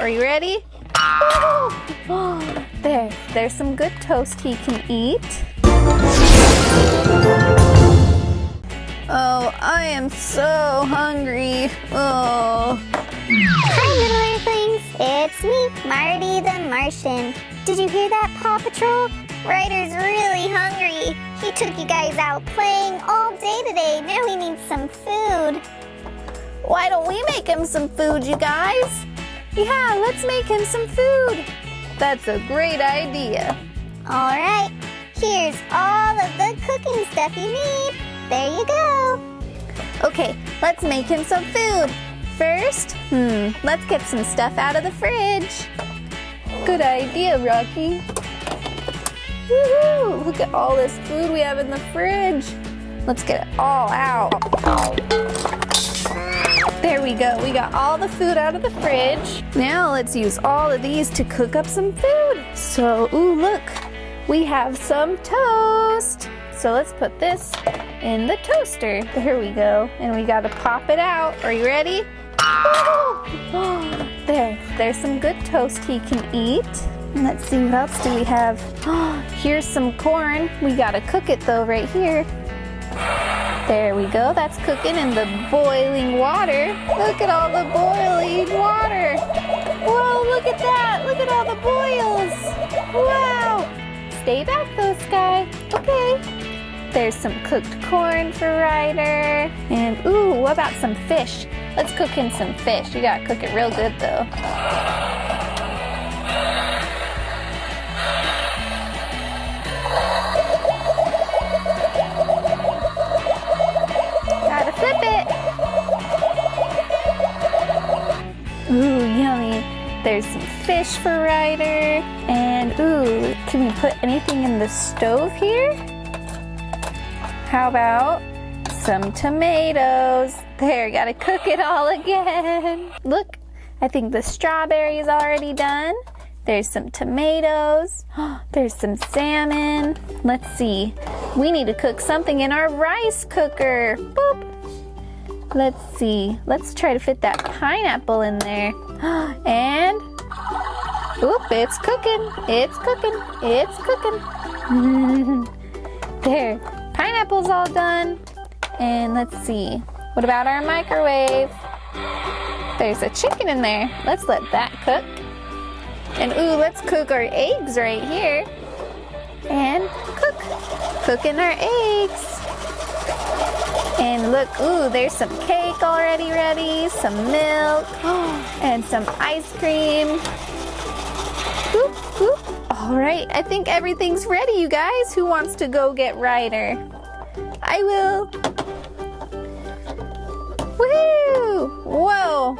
Are you ready? There's some good toast he can eat. Oh, I am so hungry. Oh. Hi, little Earthlings. It's me, Marty the Martian. Did you hear that, Paw Patrol? Ryder's really hungry. He took you guys out playing all day today. Now he needs some food. Why don't we make him some food, you guys? Yeah, let's make him some food. That's a great idea. All right, here's all of the cooking stuff you need. There you go. Okay, let's make him some food. First, let's get some stuff out of the fridge. Good idea, Rocky. Woohoo! Look at all this food we have in the fridge. Let's get it all out. There we go. We got all the food out of the fridge. Now let's use all of these to cook up some food. So, look. We have some toast. So let's put this in the toaster. There we go. And we got to pop it out. Are you ready? There's some good toast he can eat. Let's see, what else do we have? Here's some corn. We gotta cook it though right here. There we go, that's cooking in the boiling water. Look at all the boiling water. Whoa, look at that. Look at all the boils. Wow. Stay back though, Skye. Okay. There's some cooked corn for Ryder. And what about some fish? Let's cook him some fish. You gotta cook it real good though. Gotta flip it. Yummy. There's some fish for Ryder. And can we put anything in the stove here? How about some tomatoes? There, gotta cook it all again. Look, I think the strawberry is already done. There's some tomatoes. There's some salmon. Let's see. We need to cook something in our rice cooker. Boop. Let's see. Let's try to fit that pineapple in there. And, it's cooking. It's cooking. It's cooking. There. Pineapple's all done. And let's see. What about our microwave? There's a chicken in there. Let's let that cook. And let's cook our eggs right here. And cooking our eggs. And look, there's some cake already ready, some milk, and some ice cream. All right, I think everything's ready, you guys. Who wants to go get Ryder? I will. Woo! Whoa!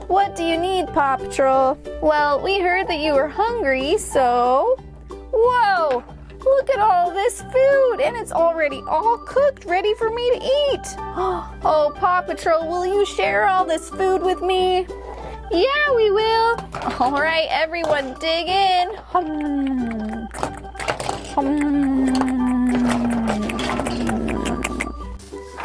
What do you need, Paw Patrol? Well, we heard that you were hungry, so... Whoa! Look at all this food, and it's already all cooked, ready for me to eat. Oh, Paw Patrol, will you share all this food with me? Yeah, we will. All right, everyone, dig in.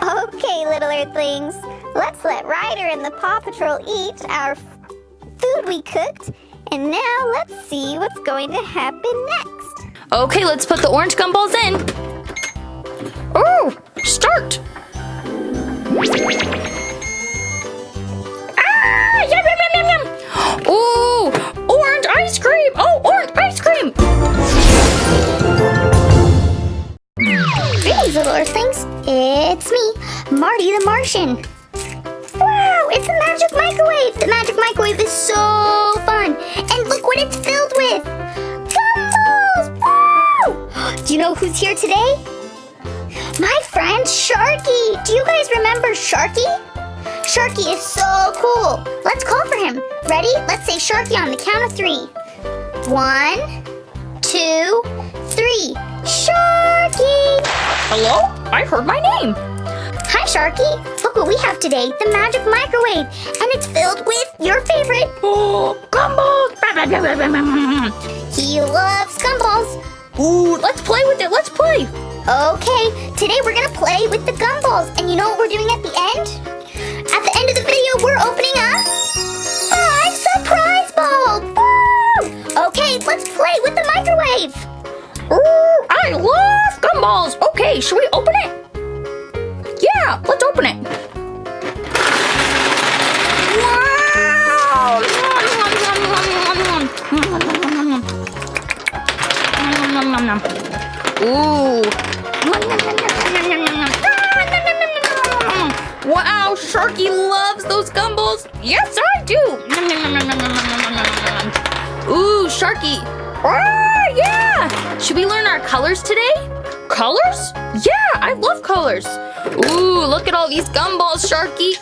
Okay, little Earthlings. Let's let Ryder and the Paw Patrol eat our food we cooked. And now let's see what's going to happen next. Okay, let's put the orange gumballs in. Oh, start. Ah, yum, yum, yum, yum, yum. Oh, orange ice cream. Oh, orange ice cream. Greetings, little Earthlings. It's me, Marty the Martian. Wow, it's a magic microwave. The magic microwave is so fun. And look what it's filled with. Gumballs! Wow! Do you know who's here today? My friend Sharky. Do you guys remember Sharky? Sharky is so cool. Let's call for him. Ready? Let's say Sharky on the count of 3. 1, 2, 3. Sharky! Hello? I heard my name. Hi, Sharky. Look what we have today, the magic microwave. And it's filled with your favorite. Oh, gumballs. He loves gumballs. Ooh, let's play with it. Let's play. Okay, today we're going to play with the gumballs. And you know what we're doing at the end? At the end of the video, we're opening up 5 surprise balls. microwave. Ooh, I love gumballs. Okay, should we open it? Yeah, let's open it. Wow! Ooh. Wow, Sharky loves those gumballs. Yes, I do. Ooh, Sharky. Ah, yeah. Should we learn our colors today? Colors? Yeah, I love colors. Ooh, look at all these gumballs, Sharky.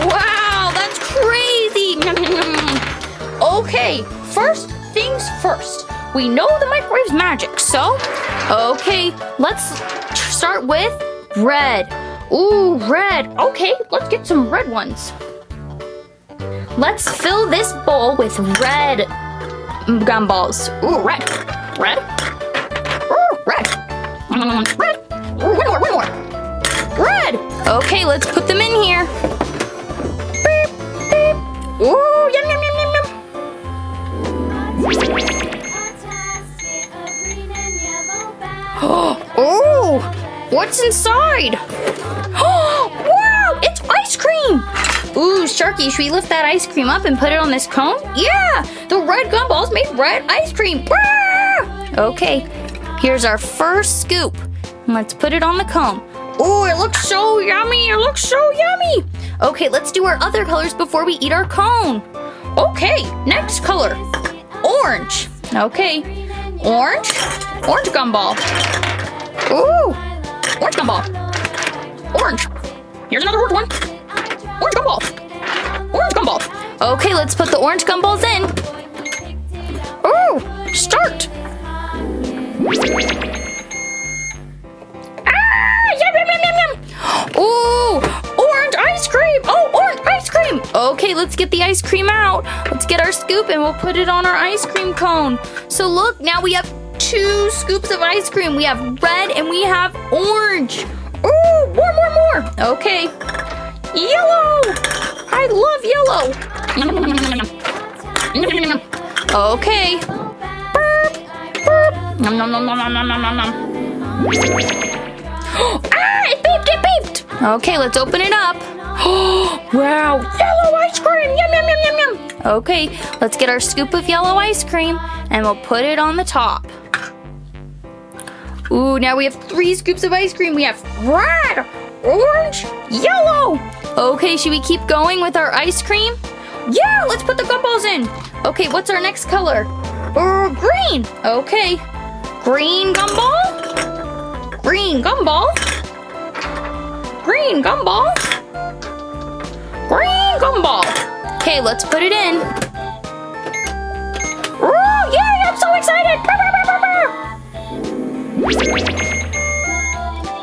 Wow, that's crazy. Okay, first things first. We know the microwave's magic, so, okay, let's start with red. Ooh, red. Okay, let's get some red ones. Let's fill this bowl with red gumballs. Ooh, red. Red. Ooh, red. Red. Ooh, one more. Red. Okay, let's put them in here. Beep, beep. Ooh, yum, yum, yum, yum, yum. Oh, what's inside? Oh, wow, it's ice cream. Ooh, Sharky, should we lift that ice cream up and put it on this cone? Yeah, the red gumballs made red ice cream. Wah! Okay, here's our first scoop. Let's put it on the cone. Ooh, it looks so yummy. It looks so yummy. Okay, let's do our other colors before we eat our cone. Okay, next color. Orange. Okay, orange gumball. Ooh, orange gumball. Orange. Here's another orange one. Orange gumball. Orange gumball. Okay, let's put the orange gumballs in. Ooh, start. Ah, yum, yum, yum, yum, yum. Ooh, orange ice cream. Oh, orange ice cream. Okay, let's get the ice cream out. Let's get our scoop and we'll put it on our ice cream cone. So look, now we have 2 scoops of ice cream. We have red and we have orange. Ooh, more. Okay. Yellow. I love yellow. Okay. Burp, burp. Nom, nom, nom, nom, nom, nom, nom, nom. Ah, it beeped. Okay, let's open it up. Wow, yellow ice cream. Yum, yum, yum, yum, yum. Okay, let's get our scoop of yellow ice cream and we'll put it on the top. Ooh, now we have 3 scoops of ice cream. We have red, orange, yellow. Okay, should we keep going with our ice cream? Yeah, let's put the gumballs in. Okay, what's our next color? Green. Okay, green gumball. Green gumball. Green gumball. Green gumball. Okay, let's put it in. Oh, yay, I'm so excited.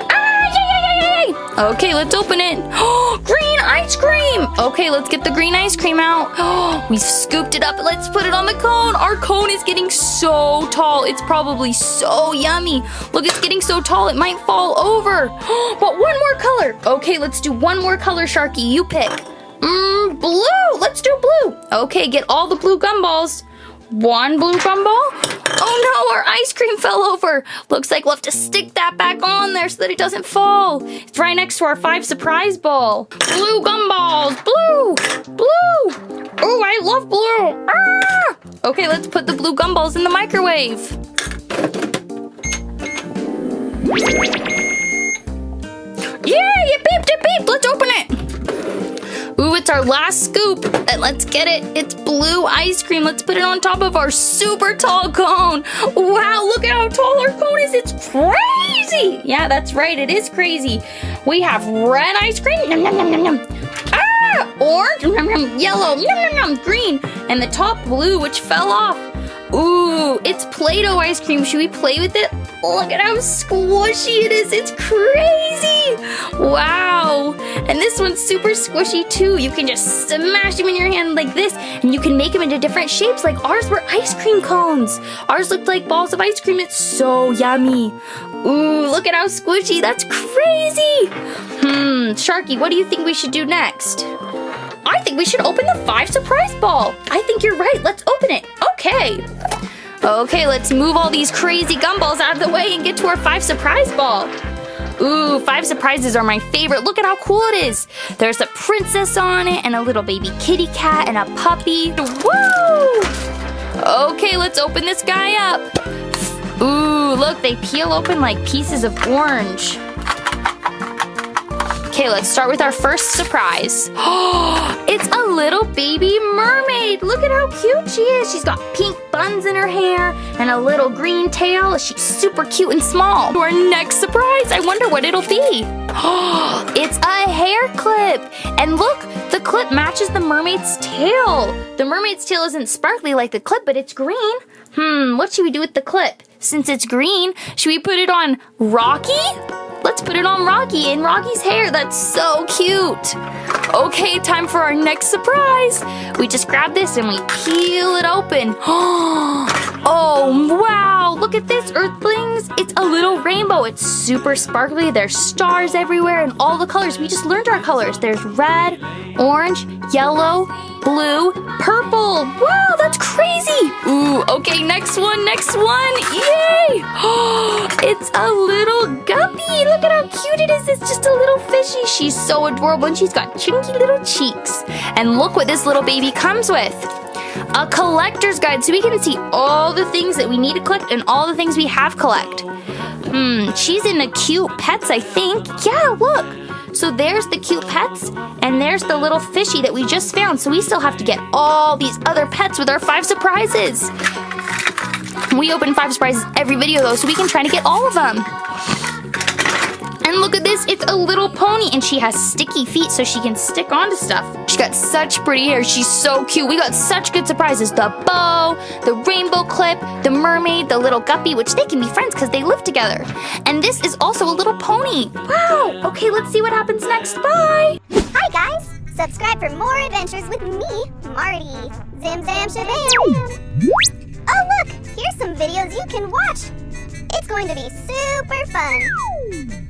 Ah, yay. Okay, let's open it. Oh, green ice cream. Okay, let's get the green ice cream out. Oh, we scooped it up. Let's put it on the cone. Our cone is getting so tall. It's probably so yummy. Look, it's getting so tall it might fall over. But one more color. Okay, let's do one more color, Sharky. You pick. Blue. Let's do blue. Okay, get all the blue gumballs. 1 blue gumball. Oh no, our ice cream fell over. Looks like we'll have to stick that back on there so that it doesn't fall. It's right next to our 5 surprise ball. Blue gumballs. Blue. Oh, I love blue. Ah! Okay, let's put the blue gumballs in the microwave. Yay, it beeped. Let's open it. Ooh, it's our last scoop. And let's get it. It's blue ice cream. Let's put it on top of our super tall cone. Wow, look at how tall our cone is. It's crazy. Yeah, that's right. It is crazy. We have red ice cream. Nom, nom, nom, nom, nom. Ah, orange. Nom, nom, yellow. Nom, nom, nom, green. And the top blue, which fell off. Ooh, it's Play-Doh ice cream. Should we play with it? Look at how squishy it is. It's crazy. Wow. And this one's super squishy too. You can just smash them in your hand like this and you can make them into different shapes like ours were ice cream cones. Ours looked like balls of ice cream. It's so yummy. Ooh, look at how squishy. That's crazy. Sharky, what do you think we should do next? I think we should open the 5 surprise ball. I think you're right. Let's open it. Okay. Okay. Okay, let's move all these crazy gumballs out of the way and get to our 5 surprise ball. Ooh, 5 surprises are my favorite. Look at how cool it is. There's a princess on it and a little baby kitty cat and a puppy. Woo! Okay, let's open this guy up. Ooh, look, they peel open like pieces of orange. Okay, let's start with our first surprise. Oh, it's a little baby mermaid. Look at how cute she is. She's got pink buns in her hair and a little green tail. She's super cute and small. Our next surprise, I wonder what it'll be. Oh, it's a hair clip. And look, the clip matches the mermaid's tail. The mermaid's tail isn't sparkly like the clip, but it's green. What should we do with the clip? Since it's green, should we put it on Rocky? Let's put it on Rocky and Rocky's hair. That's so cute. Okay, time for our next surprise. We just grab this and we peel it open. Oh, wow. Look at this, Earthlings. It's a little rainbow. It's super sparkly. There's stars everywhere and all the colors. We just learned our colors. There's red, orange, yellow, blue, purple. Wow, that's crazy. Ooh, okay, next one. Yay! It's a little guppy. Look at how cute it is. It's just a little fishy. She's so adorable and she's got chinky little cheeks. And look what this little baby comes with. A collector's guide so we can see all the things that we need to collect and all the things we have collect. She's into cute pets, I think. Yeah, look. So there's the cute pets, and there's the little fishy that we just found. So we still have to get all these other pets with our 5 surprises. We open 5 surprises every video, though, so we can try to get all of them. And look at this, it's a little pony, and she has sticky feet so she can stick onto stuff. She's got such pretty hair. She's so cute. We got such good surprises. The bow, the rainbow clip, the mermaid, the little guppy, which they can be friends because they live together. And this is also a little pony. Wow. Okay, let's see what happens next. Bye. Hi guys! Subscribe for more adventures with me, Marty. Zim zam shabam! Oh look! Here's some videos you can watch! It's going to be super fun!